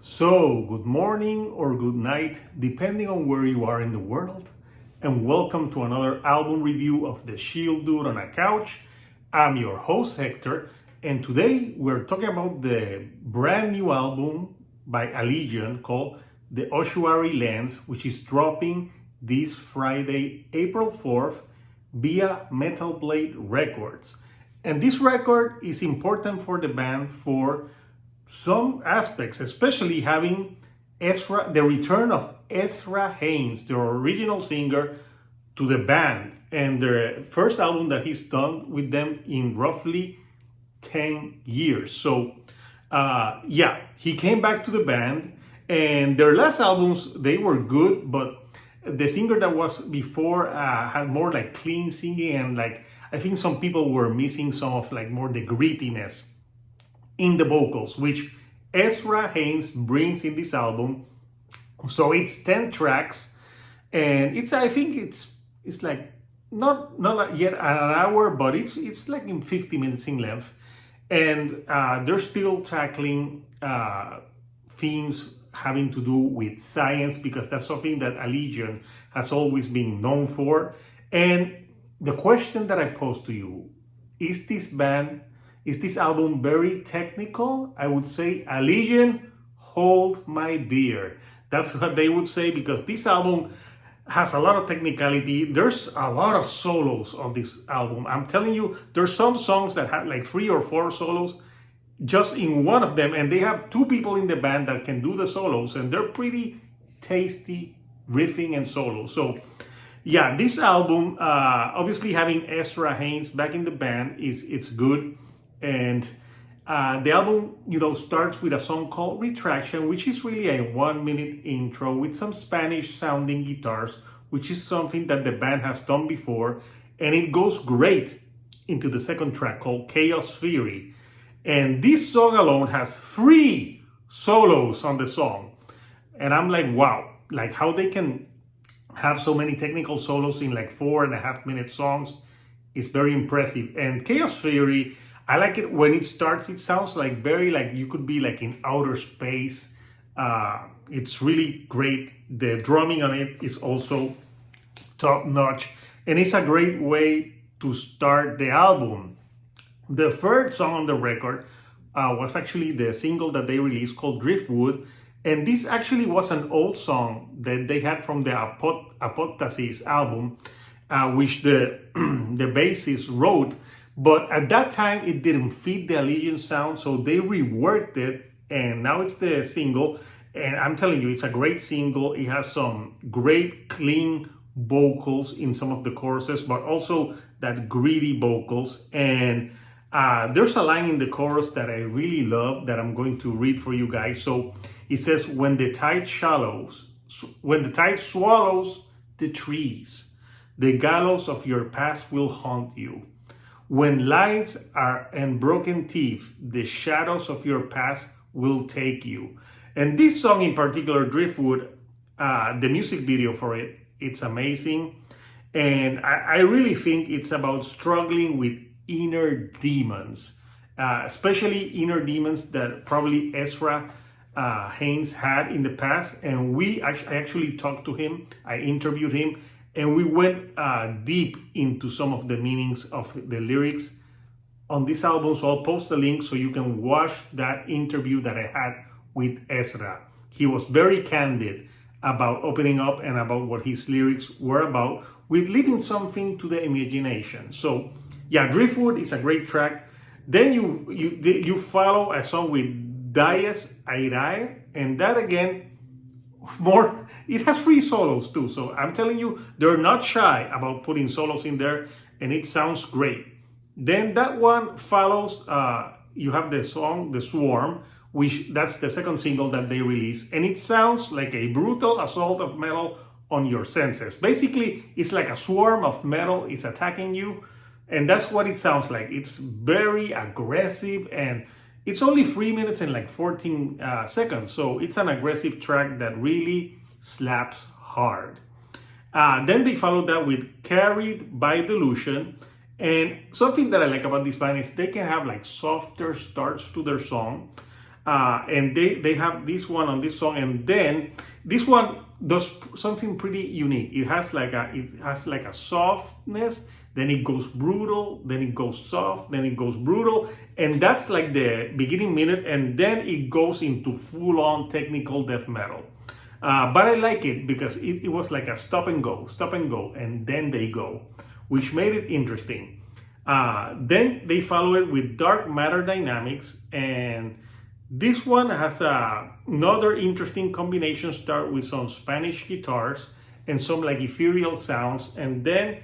So, good morning or good night, depending on where you are in the world, and welcome to another album review of The Shield Dude on a Couch. I'm your host, Hector, and today we're talking about the brand new album by Allegaeon called The Ossuary Lens, which is dropping this Friday, April 4th, via Metal Blade Records. And this record is important for the band for some aspects, especially having the return of Ezra Haynes, the original singer, to the band, and the first album that he's done with them in roughly 10 years. So, he came back to the band, and their last albums, they were good, but the singer that was before had more like clean singing, and like I think some people were missing some of like more the grittiness in the vocals, which Ezra Haynes brings in this album. So it's 10 tracks, and I think it's like not yet an hour, but it's like in 50 minutes in length, and they're still tackling themes having to do with science, because that's something that Allegaeon has always been known for. And the question that I pose to you, is this album very technical? I would say, Allegaeon, hold my beer. That's what they would say, because this album has a lot of technicality. There's a lot of solos on this album. I'm telling you, there's some songs that have like 3 or 4 solos just in one of them, and they have 2 people in the band that can do the solos, and they're pretty tasty riffing and solos. So yeah, this album, obviously having Ezra Haynes back in the band it's good. And the album, starts with a song called Retraction, which is really a 1-minute intro with some Spanish-sounding guitars, which is something that the band has done before. And it goes great into the second track called Chaos Theory. And this song alone has 3 solos on the song. And I'm like, wow, like how they can have so many technical solos in like 4.5-minute songs is very impressive. And Chaos Theory, I like it when it starts. It sounds like very like you could be like in outer space. It's really great. The drumming on it is also top notch, and it's a great way to start the album. The third song on the record was actually the single that they released called Driftwood, and this actually was an old song that they had from the Apostasis album, which the the bassist wrote. But at that time, it didn't fit the Allegaeon sound, so they reworked it, and now it's the single. And I'm telling you, it's a great single. It has some great, clean vocals in some of the choruses, but also that gritty vocals. And there's a line in the chorus that I really love that I'm going to read for you guys. So it says, when the tide swallows the trees, the gallows of your past will haunt you. When lies are and broken teeth, the shadows of your past will take you. And this song in particular, Driftwood, the music video for it, it's amazing. And I really think it's about struggling with inner demons, especially inner demons that probably Ezra Haynes had in the past. And I actually talked to him, I interviewed him, and we went deep into some of the meanings of the lyrics on this album. So I'll post the link so you can watch that interview that I had with Ezra. He was very candid about opening up and about what his lyrics were about, with leaving something to the imagination. So yeah, Driftwood is a great track. Then you follow a song with Dies Irae, and that again, it has 3 solos too. So I'm telling you, they're not shy about putting solos in there, and it sounds great. Then that one follows, you have the song The Swarm, which that's the second single that they released, and it sounds like a brutal assault of metal on your senses. Basically, it's like a swarm of metal is attacking you, and that's what it sounds like. It's very aggressive, and it's only 3 minutes and like 14 seconds, so it's an aggressive track that really slaps hard. Then they followed that with Carried by Delusion, and something that I like about this band is they can have like softer starts to their song, And they have this one on this song, and then this one does something pretty unique. It has like a softness, then it goes brutal, then it goes soft, then it goes brutal, and that's like the beginning minute, and then it goes into full-on technical death metal. But I like it because it was like a stop and go, and then they go, which made it interesting. Then they follow it with dark matter dynamics, and this one has another interesting combination. Start with some Spanish guitars and some like ethereal sounds, and then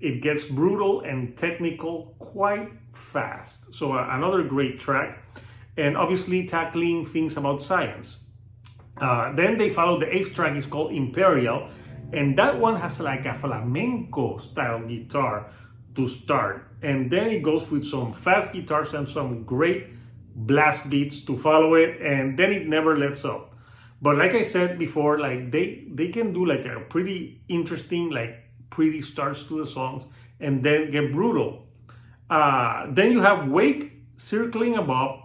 it gets brutal and technical quite fast. So another great track, and obviously tackling things about science. Then they follow the 8th track, is called Imperial, and that one has like a flamenco style guitar to start, and then it goes with some fast guitars and some great blast beats to follow it, and then it never lets up. But like I said before, like they can do like a pretty interesting, like pretty starts to the songs, and then get brutal. Then you have Wake circling above,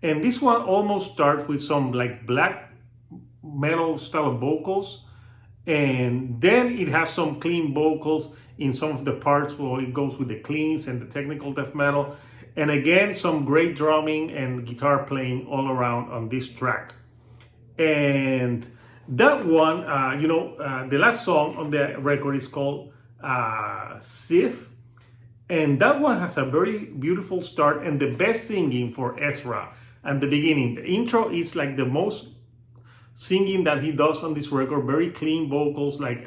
and this one almost starts with some like black metal style of vocals, and then it has some clean vocals in some of the parts where it goes with the cleans and the technical death metal, and again some great drumming and guitar playing all around on this track. And that one, the last song on the record is called Sif, and that one has a very beautiful start and the best singing for Ezra at the beginning. The intro is like the most singing that he does on this record, very clean vocals. Like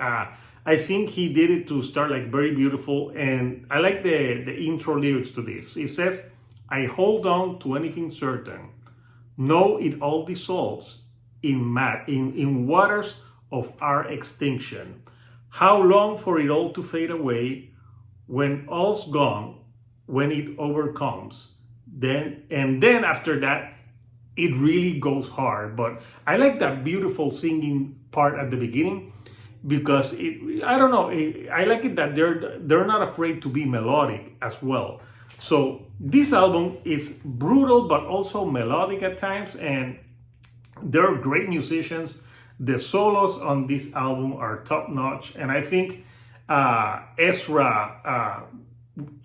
I think he did it to start like very beautiful, and I like the intro lyrics to this. It says, "I hold on to anything certain, know it all dissolves in waters of our extinction. How long for it all to fade away, when all's gone, when it overcomes." Then after that, it really goes hard. But I like that beautiful singing part at the beginning, because I like it that they're not afraid to be melodic as well. So this album is brutal but also melodic at times, and they're great musicians. The solos on this album are top notch, and I think Ezra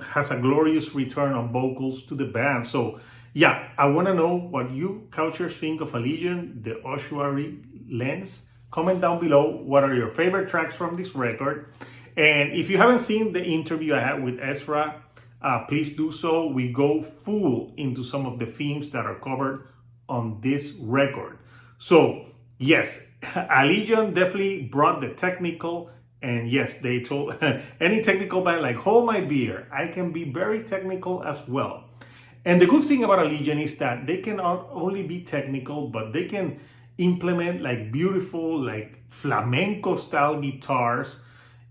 has a glorious return on vocals to the band. So yeah, I want to know what you couchers think of Allegaeon-The Ossuary Lens. Comment down below what are your favorite tracks from this record. And if you haven't seen the interview I had with Ezra, please do so. We go full into some of the themes that are covered on this record. So yes, Allegaeon definitely brought the technical, and yes, they told any technical band, like, hold my beer, I can be very technical as well. And the good thing about Allegaeon is that they can not only be technical, but they can implement like beautiful, like flamenco style guitars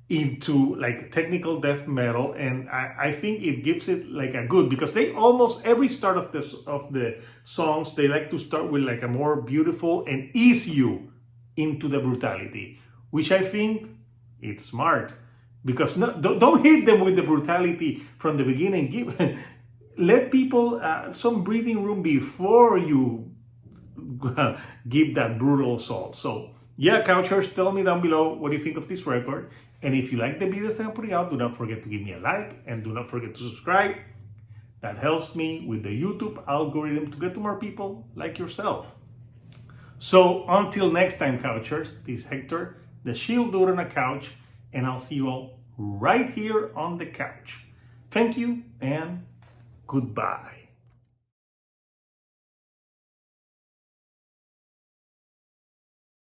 into like technical death metal. And I think it gives it like a good, because they almost every start of the songs, they like to start with like a more beautiful and ease you into the brutality, which I think it's smart, because don't hit them with the brutality from the beginning. Let people some breathing room before you give that brutal assault. So yeah, couchers, tell me down below what you think of this record. And if you like the videos that I'm putting out, do not forget to give me a like, and do not forget to subscribe. That helps me with the YouTube algorithm to get to more people like yourself. So until next time, couchers, this is Hector, the Shield Dude on a Couch, and I'll see you all right here on the couch. Thank you and goodbye.